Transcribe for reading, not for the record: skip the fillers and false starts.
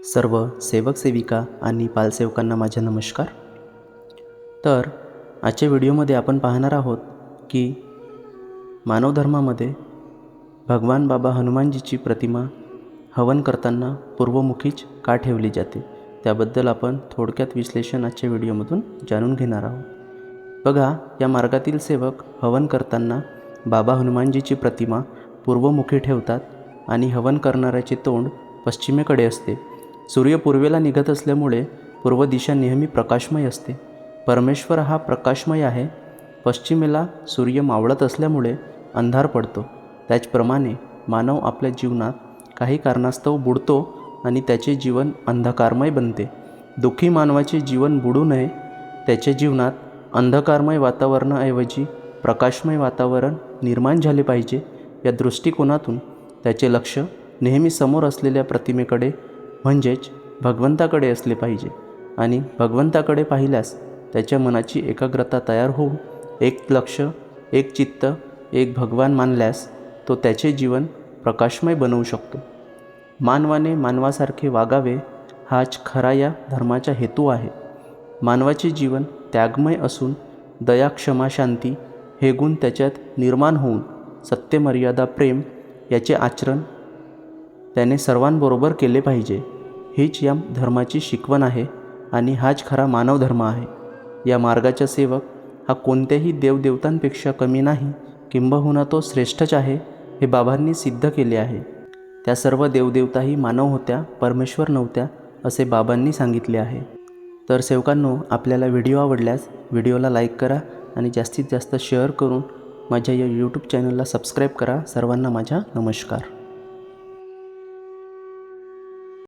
सर्व सेवक सेविका आणि बालसेवकांना माझा नमस्कार। तर आजच्या व्हिडिओमध्ये आपण पाहणार आहोत की मानव धर्मामध्ये भगवान बाबा हनुमानजीची प्रतिमा हवन करताना पूर्वमुखीच का ठेवली जाते, त्याबद्दल आपण थोडक्यात विश्लेषण आजच्या व्हिडिओमधून जाणून घेणार आहोत। बघा, या मार्गातील सेवक हवन करताना बाबा हनुमानजीची प्रतिमा पूर्वमुखी ठेवतात आणि हवन करणाऱ्याचे तोंड पश्चिमेकडे असते। सूर्य पूर्वेला निघत असल्यामुळे पूर्व दिशा नेहमी प्रकाशमय असते। परमेश्वर हा प्रकाशमय आहे। पश्चिमेला सूर्य मावळत असल्यामुळे अंधार पडतो। त्याचप्रमाणे मानव आपल्या जीवनात काही कारणास्तव बुडतो आणि त्याचे जीवन अंधकारमय बनते। दुःखी मानवाचे जीवन बुडू नये, त्याच्या जीवनात अंधकारमय वातावरणाऐवजी प्रकाशमय वातावरण निर्माण झाले पाहिजे। या दृष्टिकोनातून त्याचे लक्ष नेहमी समोर असलेल्या प्रतिमेकडे म्हणजेच भगवंताकडे असले पाहिजे आणि भगवंताकडे पाहिल्यास त्याच्या मनाची एकाग्रता तयार होऊन एक लक्ष, एक चित्त, एक भगवान मानल्यास तो त्याचे जीवन प्रकाशमय बनवू शकतो। मानवाने मानवासारखे वागावे हाच खरा या धर्माचा हेतू आहे। मानवाचे जीवन त्यागमय असून दया, क्षमा, शांती हे गुण त्याच्यात निर्माण होऊन सत्य, मर्यादा, प्रेम याचे आचरण त्याने सर्वांबरोबर केले पाहिजे। हीच या धर्माची शिकवण आहे आणि हाच खरा मानव धर्म आहे। या मार्गाचा सेवक हा कोणत्याही देवदेवतांपेक्षा कमी नाही, किंबहुना तो श्रेष्ठच आहे, हे बाबांनी सिद्ध केले आहे। त्या सर्व देवदेवताही मानव होत्या, परमेश्वर नव्हत्या, असे बाबांनी सांगितले आहे। तर सेवकांनो, आपल्याला व्हिडिओ आवडल्यास व्हिडिओला लाईक करा आणि जास्तीत जास्त शेअर करून माझ्या या यूट्यूब चॅनलला सबस्क्राईब करा। सर्वांना माझा नमस्कार।